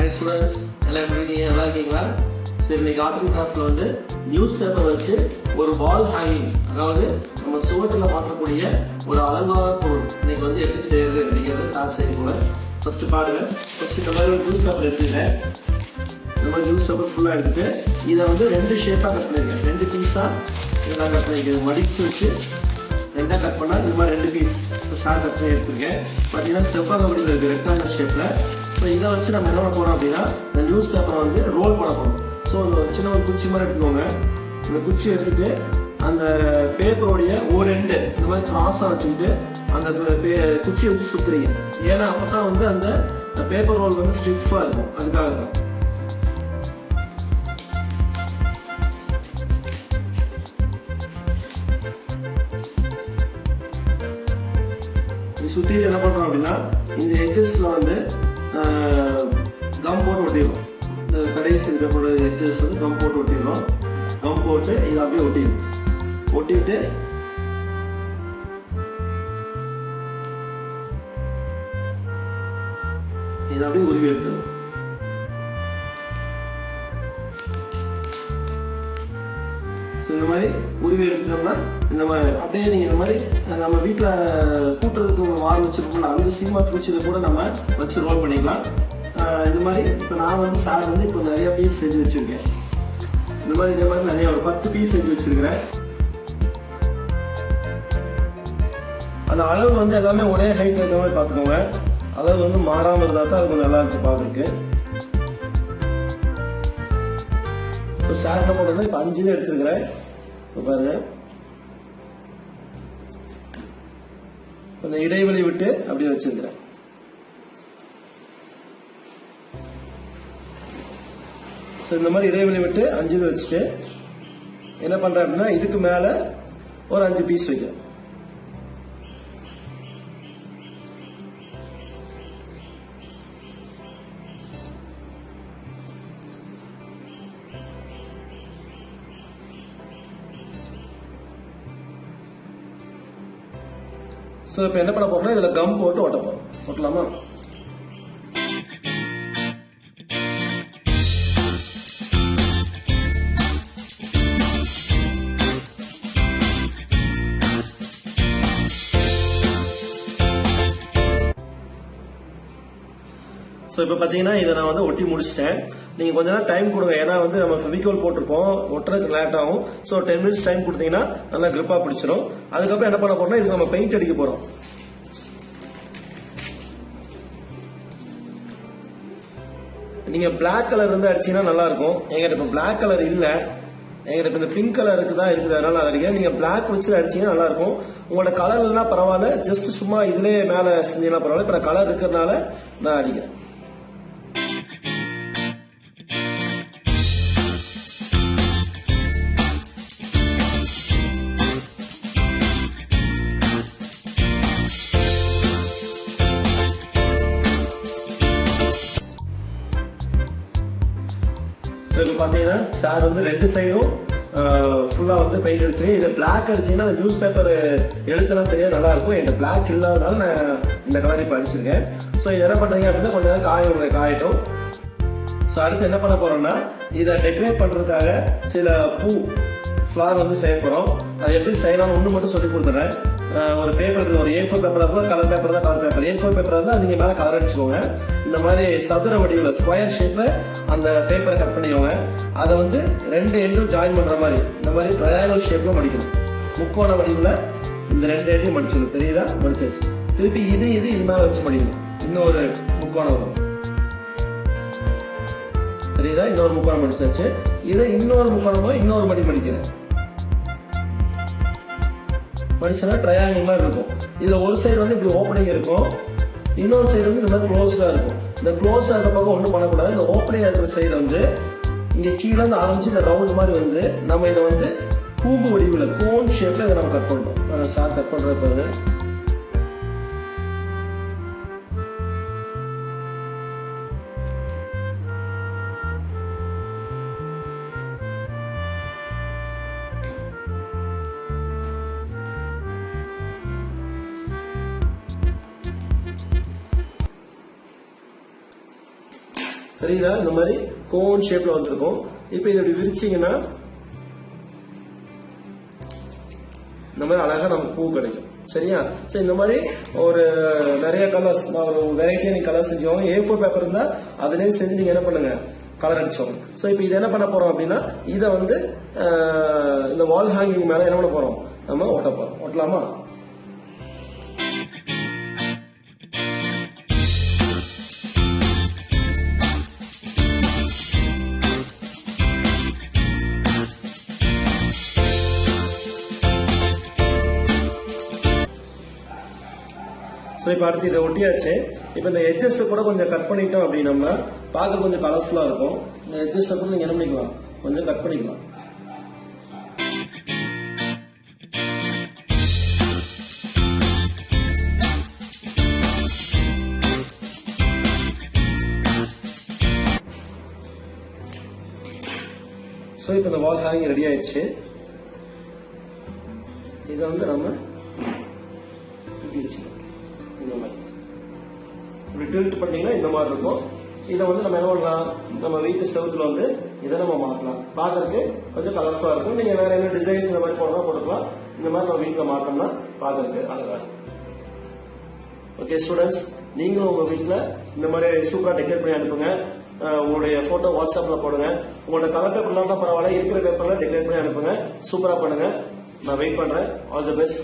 Hi students, எல்லாம் எப்படி இருக்கீங்க? நல்லா இருக்கீங்களா? சரி, இன்னைக்கு ஆர்ட் அண்ட் கிராஃப்ட்ல வந்து நியூஸ் பேப்பர் வச்சு ஒரு வால் ஹேங்கிங், அதாவது நம்ம சுவற்றில் மாற்றக்கூடிய ஒரு அலங்கார பொருள் இன்னைக்கு வந்து எப்படி செய்யுது அப்படிங்கிறத சார் செய்ய போல. ஃபர்ஸ்ட் பாருங்க. ஃபர்ஸ்ட் இந்த மாதிரி ஒரு நியூஸ் பேப்பர் எடுத்துக்கிறேன். இந்த மாதிரி நியூஸ் பேப்பர் ஃபுல்லாக எடுத்துட்டு இதை வந்து 2 ஷேப்பாக கட் பண்ணியிருக்கேன். 2 பீஸாக இதெல்லாம் கட் பண்ணியிருக்கேன். மடித்து வச்சு 2 கட் பண்ணால் இந்த மாதிரி 2 பீஸ் இப்போ சார் கட் பண்ணி எடுத்துருக்கேன். பார்த்தீங்கன்னா செவ்வாய் வடிவில் இருக்குது, ரெக்டாங்கல் ஷேப்பில். இப்போ இதை வச்சு நம்ம என்ன பண்ண போகிறோம் அப்படின்னா, இந்த நியூஸ் பேப்பரை வந்து ரோல் பண்ண போகிறோம். ஸோ இந்த சின்ன ஒரு குச்சி மாதிரி எடுத்துக்கோங்க. இந்த குச்சி எடுத்துகிட்டு அந்த பேப்பருடைய ஒரு எண்டு இந்த மாதிரி கிராஸாக வச்சுக்கிட்டு அந்த குச்சியை வச்சு சுற்றுறீங்க. ஏன்னா அப்போ தான் வந்து அந்த பேப்பர் ரோல் வந்து ஸ்டிஃபாக இருக்கும். அதுக்காக தான். சுற்றி என்ன பண்ணுறோம் அப்படின்னா, இந்த எட்ஜஸில் வந்து கம் போட்டு ஒட்டிடும். இந்த கடைசி இருக்கக்கூடிய எட்ஜஸ் வந்து கம் போட்டு ஒட்டிடும். கம் போட்டு இதை அப்படியே ஒட்டிடும். ஒட்டிட்டு இதை அப்படியே உருவி எடுத்துடும். இந்த மாதிரி உருவி எடுத்துட்டோம்னா இந்த மாதிரி அப்படியே நீங்கள் இந்த மாதிரி நம்ம வீட்டில் கூட்டுறதுக்கு ஒரு வாரம் வச்சுருக்கோம்ல, அந்த சீமா குச்சியில் கூட நம்ம வச்சு ரோல் பண்ணிக்கலாம். இந்த மாதிரி இப்போ நான் வந்து சார் வந்து இப்போ நிறையா பீஸ் செஞ்சு வச்சுருக்கேன். இந்த மாதிரி இதே மாதிரி நிறையா ஒரு 10 பீஸ் செஞ்சு வச்சுருக்கிறேன். அந்த அளவு வந்து எல்லாமே ஒரே ஹைட் இருக்கிற மாதிரி பார்த்துக்கோங்க. அளவு வந்து மாறாமல் இருந்தால் தான் அது கொஞ்சம் நல்லா இருக்கும் பார்க்குறதுக்கு. இப்போ சார் என்ன பண்ணுறது, இப்போ 5 தான் எடுத்துருக்கிறேன். இப்போ பாருங்க, அந்த இடைவெளி விட்டு அப்படியே வச்சிருக்கிறேன். இந்த மாதிரி இடைவெளி விட்டு 5 வச்சுட்டு என்ன பண்றேன் அப்படின்னா, இதுக்கு மேல ஒரு 5 பீஸ் வைக்கிறேன். ஸோ இப்போ என்ன பண்ண போறோம்னா, இதில் கம் போட்டு ஒட்ட போறோம். ஒட்டலாமா? ஸோ இப்போ பார்த்தீங்கன்னா இதை நான் வந்து ஒட்டி முடிச்சிட்டேன். நீங்கள் கொஞ்ச நேரம் டைம் கொடுங்க. ஏன்னா வந்து நம்ம ஃபெவிகால் போட்டிருப்போம், ஒட்டுறதுக்கு லேட் ஆகும். ஸோ 10 மினிட்ஸ் டைம் கொடுத்தீங்கன்னா நல்லா கிரிப்பாக பிடிச்சிடும். அதுக்கப்புறம் என்ன பண்ண போறோம்னா, இதுக்கு நம்ம பெயிண்ட் அடிக்க போகிறோம். நீங்கள் பிளாக் கலர் இருந்து அடிச்சீங்கன்னா நல்லா இருக்கும். எங்கிட்ட இப்போ பிளாக் கலர் இல்லை, எங்கிட்ட இப்போ இந்த பிங்க் கலருக்கு தான் இருக்குது, அதனால அதை அடிக்கிறேன். நீங்கள் பிளாக் வச்சு அடிச்சீங்கன்னா நல்லா இருக்கும். உங்களோட கலர் இல்லைன்னா பரவாயில்ல, ஜஸ்ட் சும்மா இதுலேயே மேலே செஞ்சீங்கன்னா பரவாயில்ல. இப்போ நான் கலர் இருக்கிறதுனால நான் அடிக்கிறேன். இப்போ பார்த்தீங்கன்னா சார் வந்து 2 சைடும் ஃபுல்லாக வந்து பெயிண்ட் அடிச்சு, இதை பிளாக் அடிச்சிங்கன்னா அந்த நியூஸ் பேப்பர் எழுத்துலாம் தெரிய நல்லா இருக்கும். என்கிட்ட பிளாக் இல்லாதனால நான் இந்த கலர் இப்போ அடிச்சிருக்கேன். ஸோ இது என்ன பண்ணுறீங்க அப்படின்னா, கொஞ்ச நேரம் காயட்டும். ஸோ அடுத்து என்ன பண்ண போகிறோம்னா, இதை டெக்கரேட் பண்ணுறதுக்காக சில பூ ஃப்ளார் வந்து செய்ய போகிறோம். அது எப்படி செய்யலாம் ஒன்று மட்டும் சொல்லி கொடுத்துறேன். ஒரு பேப்பர், ஒரு A4 பேப்பராக இருந்தால் கலர் பேப்பர் தான், கலர் பேப்பர். A4 பேப்பராக இருந்தால் நீங்கள் மேலே கலர் அடிச்சுக்கோங்க. இந்த மாதிரி சதுர வடிவில் ஸ்கொயர் ஷேப்பில் அந்த பேப்பரை கட் பண்ணிக்கோங்க. அதை வந்து 2 எண்டும் ஜாயின் பண்ணுற மாதிரி இந்த மாதிரி ட்ரையாங்கல் ஷேப்பில் மடிக்கணும். முக்கோண வடிவில் இந்த 2 எண்டையும் மடிச்சிடணும். தெரியுதா? மடிச்சாச்சு. திருப்பி இது மேலே வச்சு மடிக்கணும். இன்னொரு முக்கோணம் வரும். தெரியுதா? இன்னொரு முக்கோணம் மடிச்சாச்சு. இதை இன்னொரு முக்கோணமோ இன்னொரு மடிக்கிறேன். மடிச்சனா ட்ரையாங்கிள் மாதிரி இருக்கும். இதில் ஒரு சைடு வந்து இப்படி ஓப்பனிங் இருக்கும், இன்னொரு சைடு வந்து இந்த மாதிரி க்ளோஸ்டாக இருக்கும். இந்த க்ளோஸாக இருக்க பக்கம் ஒன்றும் பண்ணக்கூடாது. இந்த ஓப்பனிங்காக இருக்கிற சைடு வந்து இங்கே கீழே வந்து ஆரம்பிச்சு இந்த ரவுண்ட் மாதிரி வந்து நம்ம இதை வந்து கூம்பு வடிவில் கோன் ஷேப்பில் இதை நம்ம கட் பண்ணுறோம். சார் கட் பண்ணுறது பாருங்க. தெரியுதா? இந்த மாதிரி கோன் ஷேப்ல வந்திருக்கும். இப்போ இதை இப்படி விரிச்சிங்கன்னா இந்த மாதிரி அழகா நமக்கு பூ கிடைக்கும். சரியா? சோ இந்த மாதிரி ஒரு நிறைய கலர்ஸ், ஒரு வெரைட்டியான கலர் செஞ்சோம். A4 பேப்பர் இருந்தா அதுலயும் செஞ்சு நீங்க என்ன பண்ணுங்க, கலர் அடிச்சோம். சோ இப்போ இது என்ன பண்ண போறோம் அப்படின்னா, இதை வந்து இந்த வால் ஹேங்கிங் மேல என்ன பண்ண போறோம், நம்ம ஒட்ட போறோம். ஒட்டலாமா? இப்போ அடுத்து இதை ஒட்டியாச்சு. இப்போ இந்த எட்ஜஸ் கூட கொஞ்சம் கட் பண்ணிட்டோம் அப்படின்னம்னா பார்க்க கொஞ்சம் கலர்ஃபுல்லா இருக்கும். இந்த எட்ஜஸ் கூட நீங்க என்ன பண்ணிக்கலாம், கொஞ்சம் கட் பண்ணிக்கலாம். ஸோ இப்போ இந்த வால் ஹேங்கிங் ரெடி ஆயிடுச்சு. இதை வந்து நம்ம இப்படி வச்சுக்கலாம். இந்த மாதிரி இப்படி டில்ட் பண்ணீங்கன்னா இந்த மாதிரி இருக்கும். இதை வந்து நம்ம என்ன பண்ணலாம், நம்ம வீட்டு செவுத்துல வந்து இதை நம்ம மாற்றலாம். பார்க்கறதுக்கு கொஞ்சம் கலர்ஃபுல்லா இருக்கும். நீங்க வேற என்ன டிசைன்ஸ் இந்த மாதிரி போட்டுக்கலாம். இந்த மாதிரி நம்ம வீட்டில் மாட்டோம்னா பார்க்கறதுக்கு அழகா இருக்கும். ஓகே ஸ்டூடெண்ட்ஸ், நீங்களும் உங்க வீட்டில் இந்த மாதிரி சூப்பரா டெக்கரேட் பண்ணி அனுப்புங்க. உங்களுடைய போட்டோ வாட்ஸ்அப்ல போடுங்க. உங்களோட கலர் பேப்பர்லாம் பரவாயில்ல, இருக்கிற பேப்பர்ல டெக்கரேட் பண்ணி அனுப்புங்க. சூப்பரா பண்ணுங்க. நான் வெயிட் பண்றேன். All the best.